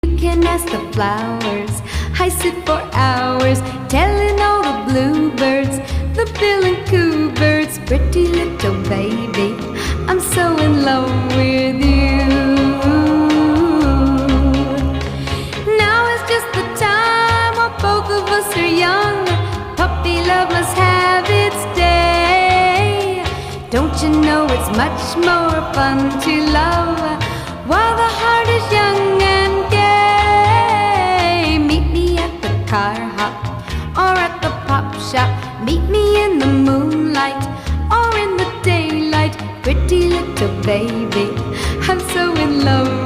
You can ask the flowers. I sit for hours telling all the bluebirds, the bill and coo birds, pretty little baby, I'm so in love with you. Now is just the time while both of us are young. Puppy love must have its day. Don't you know it's much more fun to love while the heart is young and gay? Meet me at the car hop or at the pop shop. Meet me in the moonlight or in the daylight. Pretty little baby, I'm so in love